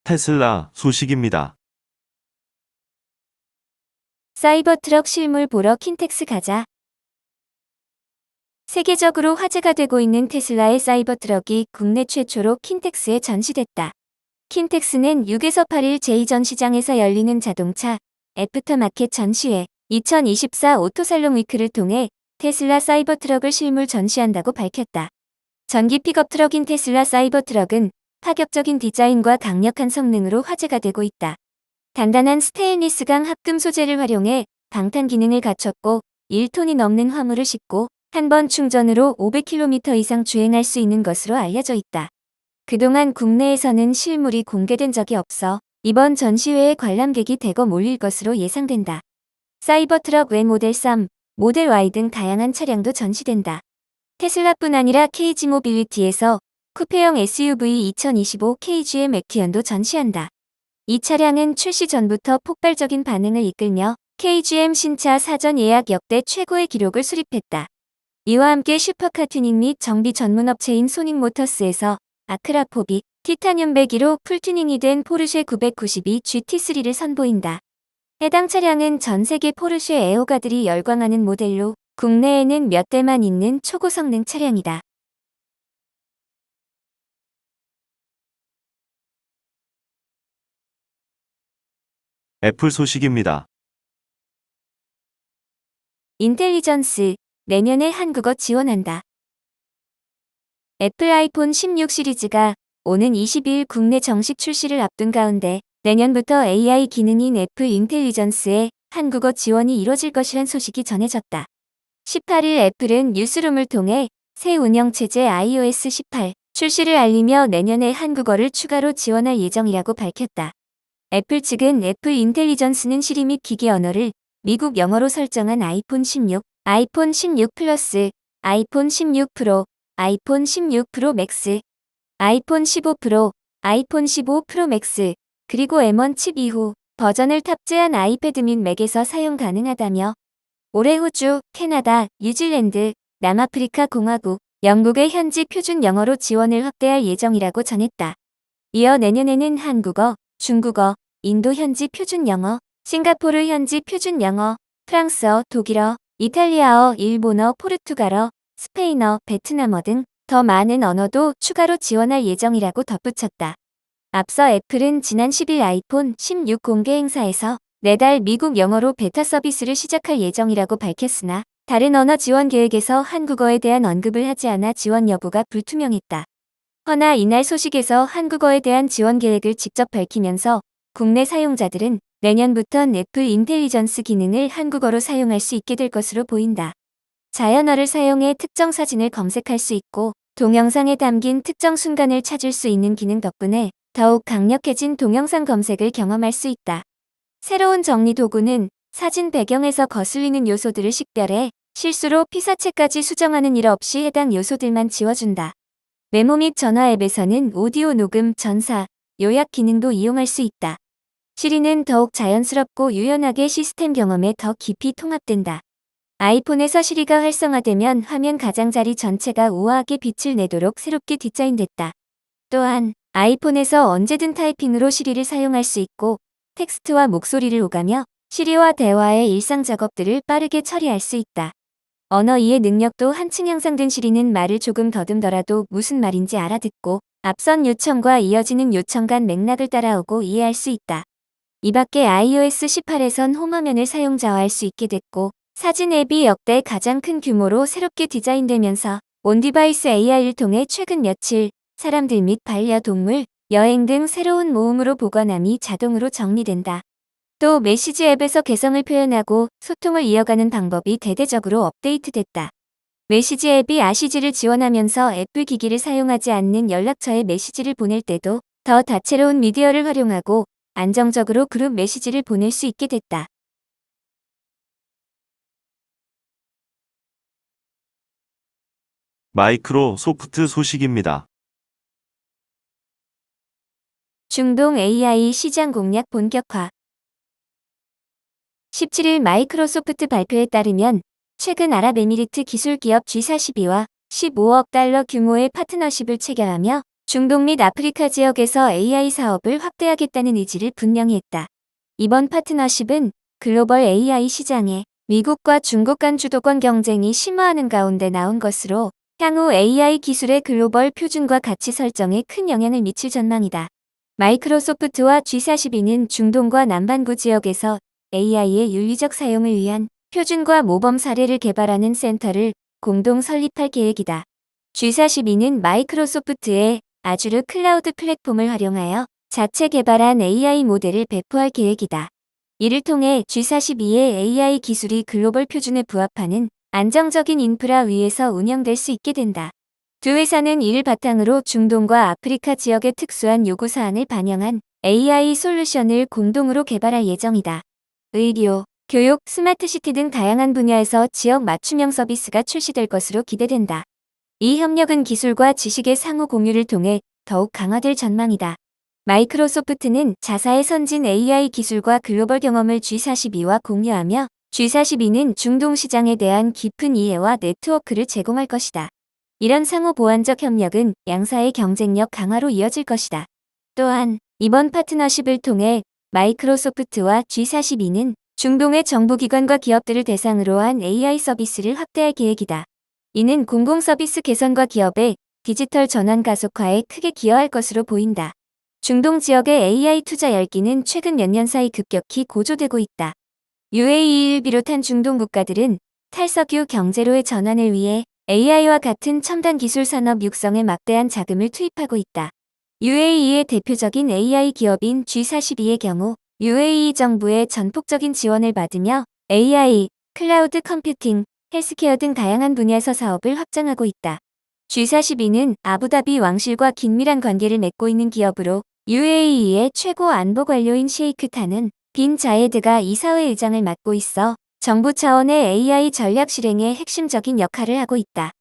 테슬라 소식입니다. 사이버트럭 실물 보러 킨텍스 가자. 세계적으로 화제가 되고 있는 테슬라의 사이버트럭이 국내 최초로 킨텍스에 전시됐다. 킨텍스는 6에서 8일 제2전시장에서 열리는 자동차 애프터마켓 전시회 2024 오토살롱 위크를 통해 테슬라 사이버트럭을 실물 전시한다고 밝혔다. 전기 픽업 트럭인 테슬라 사이버트럭은 파격적인 디자인과 강력한 성능으로 화제가 되고 있다. 단단한 스테인리스강 합금 소재를 활용해 방탄 기능을 갖췄고 1톤이 넘는 화물을 싣고 한 번 충전으로 500km 이상 주행할 수 있는 것으로 알려져 있다. 그동안 국내에서는 실물이 공개된 적이 없어 이번 전시회에 관람객이 대거 몰릴 것으로 예상된다. 사이버트럭 외 모델 3, 모델 Y 등 다양한 차량도 전시된다. 테슬라뿐 아니라 KG 모빌리티에서 쿠페형 SUV 2025 KGM 액티언도 전시한다. 이 차량은 출시 전부터 폭발적인 반응을 이끌며 KGM 신차 사전 예약 역대 최고의 기록을 수립했다. 이와 함께 슈퍼카 튜닝 및 정비 전문 업체인 소닉모터스에서 아크라포빅, 티타늄 배기로 풀튜닝이 된 포르쉐 992 GT3를 선보인다. 해당 차량은 전 세계 포르쉐 애호가들이 열광하는 모델로 국내에는 몇 대만 있는 초고성능 차량이다. 애플 소식입니다. 인텔리전스, 내년에 한국어 지원한다. 애플 아이폰 16 시리즈가 오는 20일 국내 정식 출시를 앞둔 가운데 내년부터 AI 기능인 애플 인텔리전스의 한국어 지원이 이뤄질 것이란 소식이 전해졌다. 18일 애플은 뉴스룸을 통해 새 운영체제 iOS 18 출시를 알리며 내년에 한국어를 추가로 지원할 예정이라고 밝혔다. 애플 측은 애플 인텔리전스는 시리 및 기기 언어를 미국 영어로 설정한 아이폰 16, 아이폰 16 플러스, 아이폰 16 프로, 아이폰 16 프로 맥스, 아이폰 15 프로, 아이폰 15 프로 맥스, 그리고 M1 칩 이후 버전을 탑재한 아이패드 및 맥에서 사용 가능하다며 올해 호주, 캐나다, 뉴질랜드, 남아프리카 공화국, 영국의 현지 표준 영어로 지원을 확대할 예정이라고 전했다. 이어 내년에는 한국어, 중국어, 인도 현지 표준 영어, 싱가포르 현지 표준 영어, 프랑스어, 독일어, 이탈리아어, 일본어, 포르투갈어, 스페인어, 베트남어 등 더 많은 언어도 추가로 지원할 예정이라고 덧붙였다. 앞서 애플은 지난 10일 아이폰 16 공개 행사에서 내달 미국 영어로 베타 서비스를 시작할 예정이라고 밝혔으나 다른 언어 지원 계획에서 한국어에 대한 언급을 하지 않아 지원 여부가 불투명했다. 허나 이날 소식에서 한국어에 대한 지원 계획을 직접 밝히면서 국내 사용자들은 내년부턴 애플 인텔리전스 기능을 한국어로 사용할 수 있게 될 것으로 보인다. 자연어를 사용해 특정 사진을 검색할 수 있고 동영상에 담긴 특정 순간을 찾을 수 있는 기능 덕분에 더욱 강력해진 동영상 검색을 경험할 수 있다. 새로운 정리 도구는 사진 배경에서 거슬리는 요소들을 식별해 실수로 피사체까지 수정하는 일 없이 해당 요소들만 지워준다. 메모 및 전화 앱에서는 오디오 녹음, 전사, 요약 기능도 이용할 수 있다. 시리는 더욱 자연스럽고 유연하게 시스템 경험에 더 깊이 통합된다. 아이폰에서 시리가 활성화되면 화면 가장자리 전체가 우아하게 빛을 내도록 새롭게 디자인됐다. 또한 아이폰에서 언제든 타이핑으로 시리를 사용할 수 있고 텍스트와 목소리를 오가며 시리와 대화의 일상 작업들을 빠르게 처리할 수 있다. 언어 이해 능력도 한층 향상된 시리는 말을 조금 더듬더라도 무슨 말인지 알아듣고 앞선 요청과 이어지는 요청 간 맥락을 따라오고 이해할 수 있다. 이 밖에 iOS 18에선 홈화면을 사용자화할 수 있게 됐고 사진 앱이 역대 가장 큰 규모로 새롭게 디자인되면서 온디바이스 AI를 통해 최근 며칠 사람들 및 반려동물, 여행 등 새로운 모음으로 보관함이 자동으로 정리된다. 또 메시지 앱에서 개성을 표현하고 소통을 이어가는 방법이 대대적으로 업데이트됐다. 메시지 앱이 아시지를 지원하면서 애플 기기를 사용하지 않는 연락처에 메시지를 보낼 때도 더 다채로운 미디어를 활용하고 안정적으로 그룹 메시지를 보낼 수 있게 됐다. 마이크로소프트 소식입니다. 중동 AI 시장 공략 본격화. 17일 마이크로소프트 발표에 따르면 최근 아랍에미리트 기술기업 G42와 15억 달러 규모의 파트너십을 체결하며 중동 및 아프리카 지역에서 AI 사업을 확대하겠다는 의지를 분명히 했다. 이번 파트너십은 글로벌 AI 시장에 미국과 중국 간 주도권 경쟁이 심화하는 가운데 나온 것으로 향후 AI 기술의 글로벌 표준과 가치 설정에 큰 영향을 미칠 전망이다. 마이크로소프트와 G42는 중동과 남반구 지역에서 AI의 윤리적 사용을 위한 표준과 모범 사례를 개발하는 센터를 공동 설립할 계획이다. G42는 마이크로소프트의 아주르 클라우드 플랫폼을 활용하여 자체 개발한 AI 모델을 배포할 계획이다. 이를 통해 G42의 AI 기술이 글로벌 표준에 부합하는 안정적인 인프라 위에서 운영될 수 있게 된다. 두 회사는 이를 바탕으로 중동과 아프리카 지역의 특수한 요구사항을 반영한 AI 솔루션을 공동으로 개발할 예정이다. 의료, 교육, 스마트시티 등 다양한 분야에서 지역 맞춤형 서비스가 출시될 것으로 기대된다. 이 협력은 기술과 지식의 상호 공유를 통해 더욱 강화될 전망이다. 마이크로소프트는 자사의 선진 AI 기술과 글로벌 경험을 G42와 공유하며 G42는 중동 시장에 대한 깊은 이해와 네트워크를 제공할 것이다. 이런 상호 보완적 협력은 양사의 경쟁력 강화로 이어질 것이다. 또한 이번 파트너십을 통해 마이크로소프트와 G42는 중동의 정부기관과 기업들을 대상으로 한 AI 서비스를 확대할 계획이다. 이는 공공 서비스 개선과 기업의 디지털 전환 가속화에 크게 기여할 것으로 보인다. 중동 지역의 AI 투자 열기는 최근 몇 년 사이 급격히 고조되고 있다. UAE를 비롯한 중동 국가들은 탈석유 경제로의 전환을 위해 AI와 같은 첨단 기술 산업 육성에 막대한 자금을 투입하고 있다. UAE의 대표적인 AI 기업인 G42의 경우 UAE 정부의 전폭적인 지원을 받으며 AI, 클라우드 컴퓨팅, 헬스케어 등 다양한 분야에서 사업을 확장하고 있다. G42는 아부다비 왕실과 긴밀한 관계를 맺고 있는 기업으로 UAE의 최고 안보 관료인 셰이크 칸은 빈 자예드가 이사회 의장을 맡고 있어 정부 차원의 AI 전략 실행에 핵심적인 역할을 하고 있다.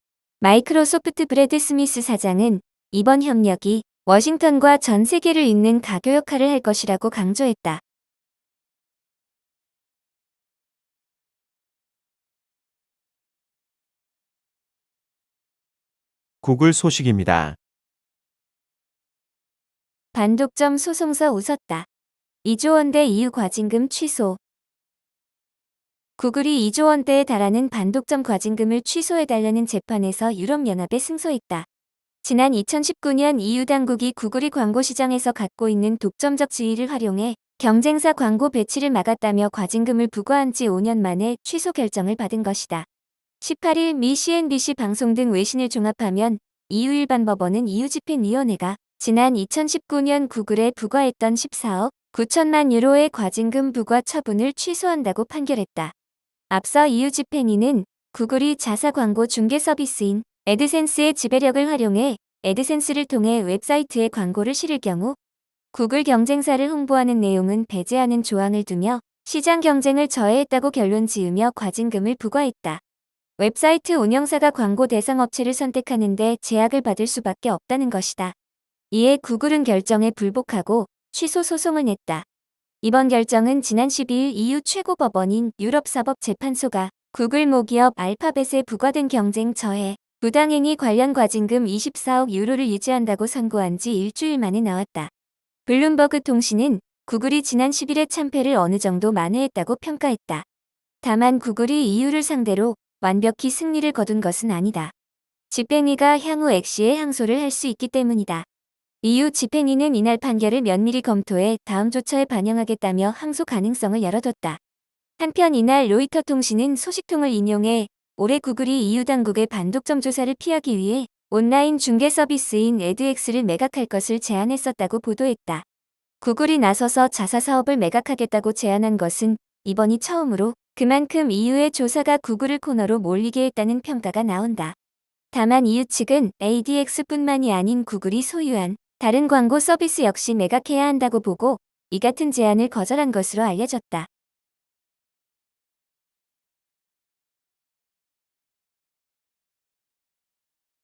마이크로소프트 브래드 스미스 사장은 이번 협력이 워싱턴과 전 세계를 잇는 가교 역할을 할 것이라고 강조했다. 구글 소식입니다. 반독점 소송서 웃었다. 2조 원대 EU 과징금 취소. 구글이 2조 원대에 달하는 반독점 과징금을 취소해달라는 재판에서 유럽연합에 승소했다. 지난 2019년 EU 당국이 구글이 광고 시장에서 갖고 있는 독점적 지위를 활용해 경쟁사 광고 배치를 막았다며 과징금을 부과한 지 5년 만에 취소 결정을 받은 것이다. 18일 미 CNBC 방송 등 외신을 종합하면 EU 일반법원은 EU집행위원회가 지난 2019년 구글에 부과했던 14억 9천만 유로의 과징금 부과 처분을 취소한다고 판결했다. 앞서 EU집행위는 구글이 자사 광고 중개 서비스인 애드센스의 지배력을 활용해 애드센스를 통해 웹사이트에 광고를 실을 경우 구글 경쟁사를 홍보하는 내용은 배제하는 조항을 두며 시장 경쟁을 저해했다고 결론 지으며 과징금을 부과했다. 웹사이트 운영사가 광고 대상 업체를 선택하는데 제약을 받을 수밖에 없다는 것이다. 이에 구글은 결정에 불복하고 취소 소송을 냈다. 이번 결정은 지난 12일 EU 최고법원인 유럽사법재판소가 구글 모기업 알파벳에 부과된 경쟁 저해, 부당행위 관련 과징금 24억 유로를 유지한다고 선고한 지 일주일 만에 나왔다. 블룸버그 통신은 구글이 지난 10일에 참패를 어느 정도 만회했다고 평가했다. 다만 구글이 EU를 상대로 완벽히 승리를 거둔 것은 아니다. 집행위가 향후 액시에 항소를 할 수 있기 때문이다. EU 집행위는 이날 판결을 면밀히 검토해 다음 조처에 반영하겠다며 항소 가능성을 열어뒀다. 한편 이날 로이터 통신은 소식통을 인용해 올해 구글이 EU 당국의 반독점 조사를 피하기 위해 온라인 중개 서비스인 에드엑스를 매각할 것을 제안했었다고 보도했다. 구글이 나서서 자사 사업을 매각하겠다고 제안한 것은 이번이 처음으로 그만큼 EU의 조사가 구글을 코너로 몰리게 했다는 평가가 나온다. 다만 EU 측은 ADX뿐만이 아닌 구글이 소유한 다른 광고 서비스 역시 매각해야 한다고 보고 이 같은 제안을 거절한 것으로 알려졌다.